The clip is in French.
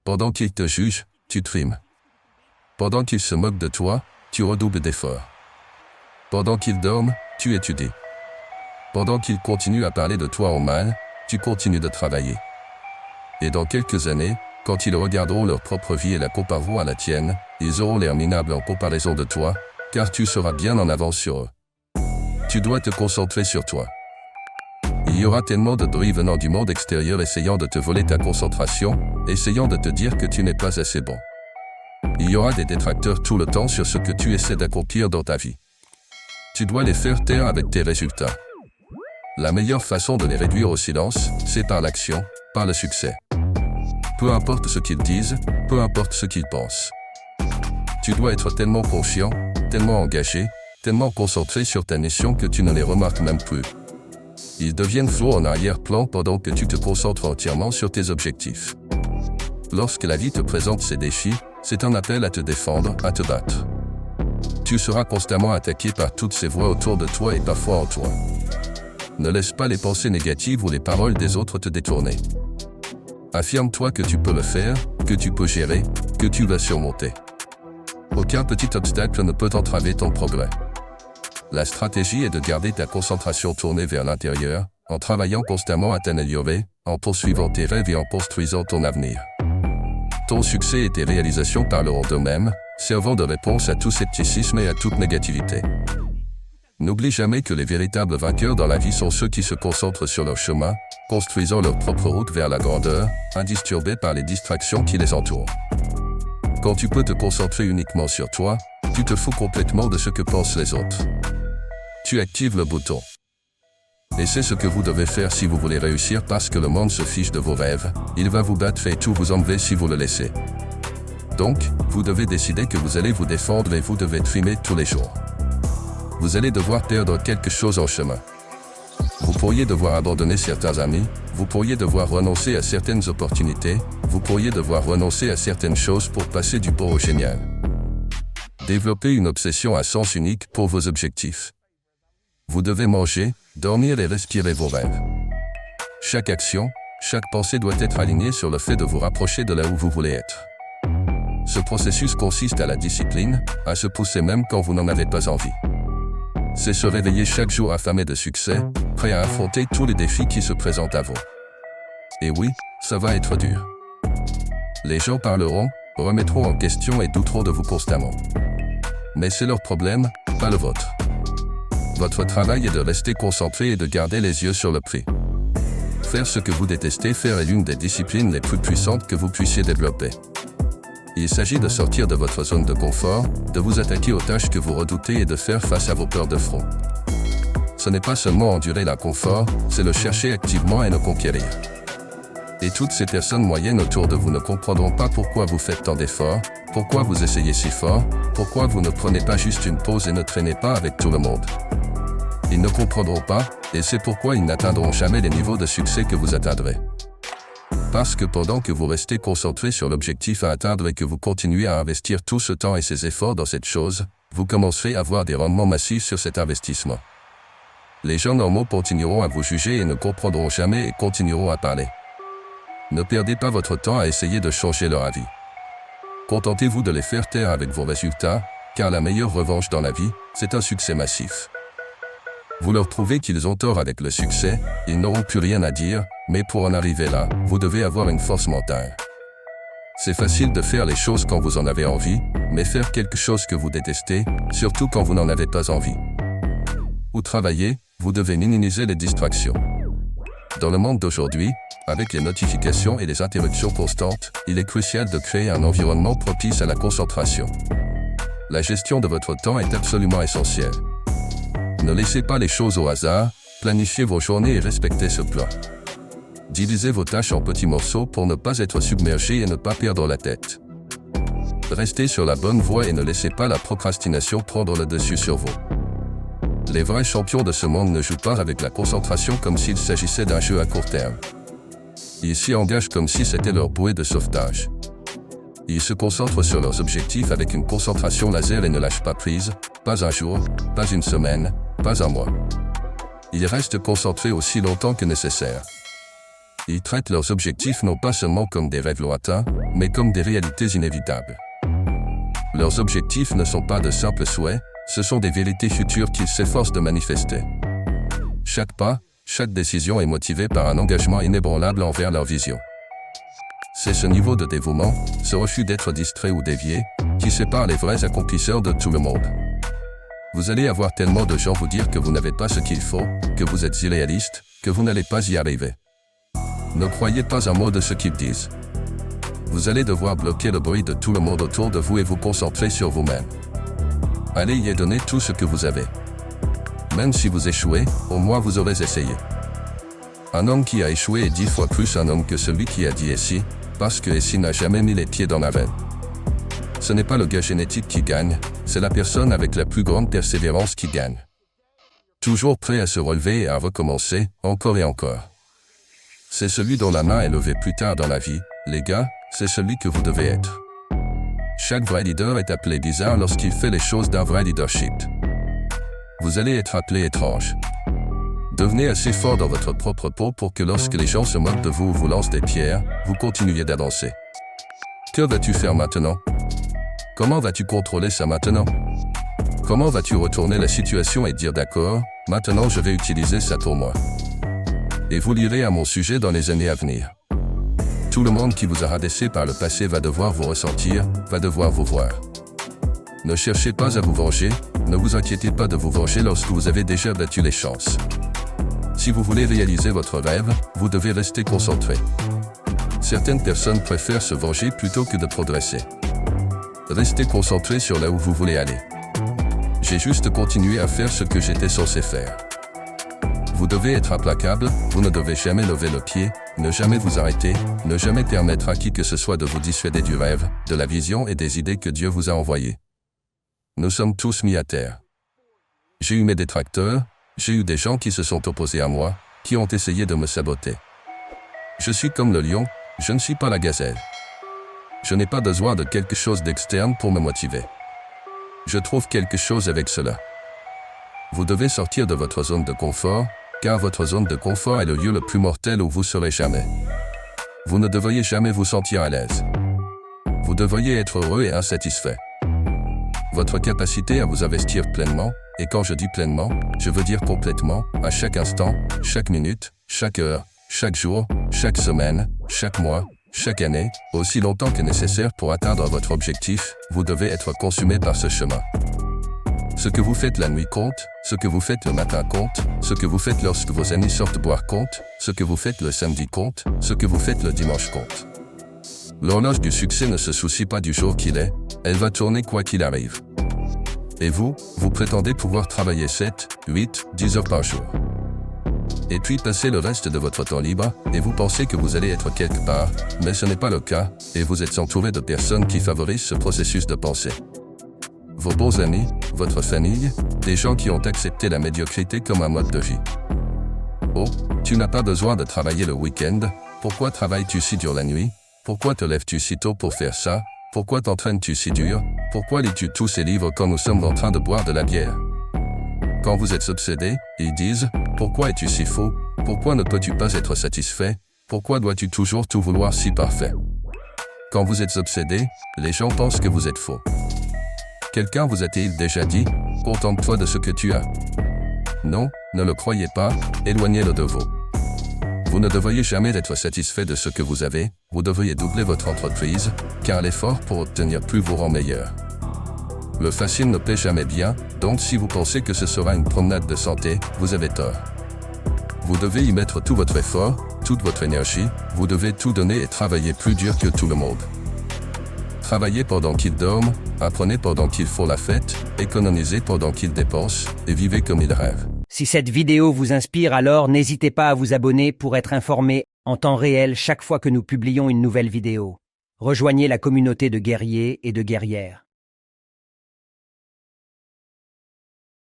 Pendant qu'ils te jugent, tu trimes. Pendant qu'ils se moquent de toi, tu redoubles d'efforts. Pendant qu'ils dorment, tu étudies. Pendant qu'ils continuent à parler de toi en mal, tu continues de travailler. Et dans quelques années, quand ils regarderont leur propre vie et la compareront à la tienne, ils auront l'air minables en comparaison de toi, car tu seras bien en avance sur eux. Tu dois te concentrer sur toi. Il y aura tellement de bruit venant du monde extérieur essayant de te voler ta concentration, essayant de te dire que tu n'es pas assez bon. Il y aura des détracteurs tout le temps sur ce que tu essaies d'accomplir dans ta vie. Tu dois les faire taire avec tes résultats. La meilleure façon de les réduire au silence, c'est par l'action, par le succès. Peu importe ce qu'ils disent, peu importe ce qu'ils pensent. Tu dois être tellement confiant, tellement engagé, tellement concentré sur ta mission que tu ne les remarques même plus. Ils deviennent flots en arrière-plan pendant que tu te concentres entièrement sur tes objectifs. Lorsque la vie te présente ces défis, c'est un appel à te défendre, à te battre. Tu seras constamment attaqué par toutes ces voix autour de toi et parfois en toi. Ne laisse pas les pensées négatives ou les paroles des autres te détourner. Affirme-toi que tu peux le faire, que tu peux gérer, que tu vas surmonter. Aucun petit obstacle ne peut entraver ton progrès. La stratégie est de garder ta concentration tournée vers l'intérieur, en travaillant constamment à t'améliorer, en poursuivant tes rêves et en construisant ton avenir. Ton succès et tes réalisations parleront d'eux-mêmes, servant de réponse à tout scepticisme et à toute négativité. N'oublie jamais que les véritables vainqueurs dans la vie sont ceux qui se concentrent sur leur chemin, construisant leur propre route vers la grandeur, indisturbés par les distractions qui les entourent. Quand tu peux te concentrer uniquement sur toi, tu te fous complètement de ce que pensent les autres. Tu actives le bouton. Et c'est ce que vous devez faire si vous voulez réussir parce que le monde se fiche de vos rêves, il va vous battre et tout vous enlever si vous le laissez. Donc, vous devez décider que vous allez vous défendre et vous devez trimer tous les jours. Vous allez devoir perdre quelque chose en chemin. Vous pourriez devoir abandonner certains amis, vous pourriez devoir renoncer à certaines opportunités, vous pourriez devoir renoncer à certaines choses pour passer du bon au génial. Développez une obsession à sens unique pour vos objectifs. Vous devez manger, dormir et respirer vos rêves. Chaque action, chaque pensée doit être alignée sur le fait de vous rapprocher de là où vous voulez être. Ce processus consiste à la discipline, à se pousser même quand vous n'en avez pas envie. C'est se réveiller chaque jour affamé de succès, prêt à affronter tous les défis qui se présentent à vous. Et oui, ça va être dur. Les gens parleront, remettront en question et douteront de vous constamment. Mais c'est leur problème, pas le vôtre. Votre travail est de rester concentré et de garder les yeux sur le prix. Faire ce que vous détestez faire est l'une des disciplines les plus puissantes que vous puissiez développer. Il s'agit de sortir de votre zone de confort, de vous attaquer aux tâches que vous redoutez et de faire face à vos peurs de front. Ce n'est pas seulement endurer l'inconfort, c'est le chercher activement et le conquérir. Et toutes ces personnes moyennes autour de vous ne comprendront pas pourquoi vous faites tant d'efforts, pourquoi vous essayez si fort, pourquoi vous ne prenez pas juste une pause et ne traînez pas avec tout le monde. Ils ne comprendront pas, et c'est pourquoi ils n'atteindront jamais les niveaux de succès que vous atteindrez. Parce que pendant que vous restez concentré sur l'objectif à atteindre et que vous continuez à investir tout ce temps et ces efforts dans cette chose, vous commencerez à avoir des rendements massifs sur cet investissement. Les gens normaux continueront à vous juger et ne comprendront jamais et continueront à parler. Ne perdez pas votre temps à essayer de changer leur avis. Contentez-vous de les faire taire avec vos résultats, car la meilleure revanche dans la vie, c'est un succès massif. Vous leur prouvez qu'ils ont tort avec le succès, ils n'auront plus rien à dire, mais pour en arriver là, vous devez avoir une force mentale. C'est facile de faire les choses quand vous en avez envie, mais faire quelque chose que vous détestez, surtout quand vous n'en avez pas envie. Ou travailler, vous devez minimiser les distractions. Dans le monde d'aujourd'hui, avec les notifications et les interruptions constantes, il est crucial de créer un environnement propice à la concentration. La gestion de votre temps est absolument essentielle. Ne laissez pas les choses au hasard, planifiez vos journées et respectez ce plan. Divisez vos tâches en petits morceaux pour ne pas être submergé et ne pas perdre la tête. Restez sur la bonne voie et ne laissez pas la procrastination prendre le dessus sur vous. Les vrais champions de ce monde ne jouent pas avec la concentration comme s'il s'agissait d'un jeu à court terme. Ils s'y engagent comme si c'était leur bouée de sauvetage. Ils se concentrent sur leurs objectifs avec une concentration laser et ne lâchent pas prise, pas un jour, pas une semaine, pas un mois. Ils restent concentrés aussi longtemps que nécessaire. Ils traitent leurs objectifs non pas seulement comme des rêves lointains, mais comme des réalités inévitables. Leurs objectifs ne sont pas de simples souhaits, ce sont des vérités futures qu'ils s'efforcent de manifester. Chaque pas, chaque décision est motivée par un engagement inébranlable envers leur vision. C'est ce niveau de dévouement, ce refus d'être distrait ou dévié, qui sépare les vrais accomplisseurs de tout le monde. Vous allez avoir tellement de gens vous dire que vous n'avez pas ce qu'il faut, que vous êtes irréaliste, que vous n'allez pas y arriver. Ne croyez pas un mot de ce qu'ils disent. Vous allez devoir bloquer le bruit de tout le monde autour de vous et vous concentrer sur vous-même. Allez y donner tout ce que vous avez. Même si vous échouez, au moins vous aurez essayé. Un homme qui a échoué est 10 fois plus un homme que celui qui a dit « si », parce que « si » n'a jamais mis les pieds dans l'arène. Ce n'est pas le gars génétique qui gagne, c'est la personne avec la plus grande persévérance qui gagne. Toujours prêt à se relever et à recommencer, encore et encore. C'est celui dont la main est levée plus tard dans la vie, les gars, c'est celui que vous devez être. Chaque vrai leader est appelé bizarre lorsqu'il fait les choses d'un vrai leadership. Vous allez être appelé étrange. Devenez assez fort dans votre propre peau pour que lorsque les gens se moquent de vous ou vous lancent des pierres, vous continuiez d'avancer. Que vas-tu faire maintenant? Comment vas-tu contrôler ça maintenant? Comment vas-tu retourner la situation et dire d'accord, maintenant je vais utiliser ça pour moi? Et vous lirez à mon sujet dans les années à venir. Tout le monde qui vous a rabaissé par le passé va devoir vous ressentir, va devoir vous voir. Ne cherchez pas à vous venger, ne vous inquiétez pas de vous venger lorsque vous avez déjà battu les chances. Si vous voulez réaliser votre rêve, vous devez rester concentré. Certaines personnes préfèrent se venger plutôt que de progresser. Restez concentré sur là où vous voulez aller. J'ai juste continué à faire ce que j'étais censé faire. Vous devez être implacable, vous ne devez jamais lever le pied, ne jamais vous arrêter, ne jamais permettre à qui que ce soit de vous dissuader du rêve, de la vision et des idées que Dieu vous a envoyées. Nous sommes tous mis à terre. J'ai eu mes détracteurs, j'ai eu des gens qui se sont opposés à moi, qui ont essayé de me saboter. Je suis comme le lion, je ne suis pas la gazelle. Je n'ai pas besoin de quelque chose d'externe pour me motiver. Je trouve quelque chose avec cela. Vous devez sortir de votre zone de confort, car votre zone de confort est le lieu le plus mortel où vous serez jamais. Vous ne devriez jamais vous sentir à l'aise. Vous devriez être heureux et insatisfait. Votre capacité à vous investir pleinement, et quand je dis pleinement, je veux dire complètement, à chaque instant, chaque minute, chaque heure, chaque jour, chaque semaine, chaque mois, chaque année, aussi longtemps que nécessaire pour atteindre votre objectif, vous devez être consumé par ce chemin. Ce que vous faites la nuit compte, ce que vous faites le matin compte, ce que vous faites lorsque vos amis sortent boire compte, ce que vous faites le samedi compte, ce que vous faites le dimanche compte. L'horloge du succès ne se soucie pas du jour qu'il est, elle va tourner quoi qu'il arrive. Et vous prétendez pouvoir travailler 7, 8, 10 heures par jour. Et puis passer le reste de votre temps libre, et vous pensez que vous allez être quelque part, mais ce n'est pas le cas, et vous êtes entouré de personnes qui favorisent ce processus de pensée. Vos bons amis, votre famille, des gens qui ont accepté la médiocrité comme un mode de vie. Oh, tu n'as pas besoin de travailler le week-end, pourquoi travailles-tu si dur la nuit? Pourquoi te lèves-tu si tôt pour faire ça? Pourquoi t'entraînes-tu si dur? Pourquoi lis-tu tous ces livres quand nous sommes en train de boire de la bière? Quand vous êtes obsédé, ils disent « Pourquoi es-tu si faux? Pourquoi ne peux-tu pas être satisfait? Pourquoi dois-tu toujours tout vouloir si parfait ?» Quand vous êtes obsédé, les gens pensent que vous êtes faux. Quelqu'un vous a-t-il déjà dit « Contente-toi de ce que tu as » ? Non, ne le croyez pas, éloignez-le de vous. Vous ne devriez jamais être satisfait de ce que vous avez, vous devriez doubler votre entreprise, car l'effort pour obtenir plus vous rend meilleur. Le facile ne paie jamais bien, donc si vous pensez que ce sera une promenade de santé, vous avez tort. Vous devez y mettre tout votre effort, toute votre énergie, vous devez tout donner et travailler plus dur que tout le monde. Travaillez pendant qu'ils dorment, apprenez pendant qu'ils font la fête, économisez pendant qu'ils dépensent, et vivez comme ils rêvent. Si cette vidéo vous inspire, alors n'hésitez pas à vous abonner pour être informé en temps réel chaque fois que nous publions une nouvelle vidéo. Rejoignez la communauté de guerriers et de guerrières.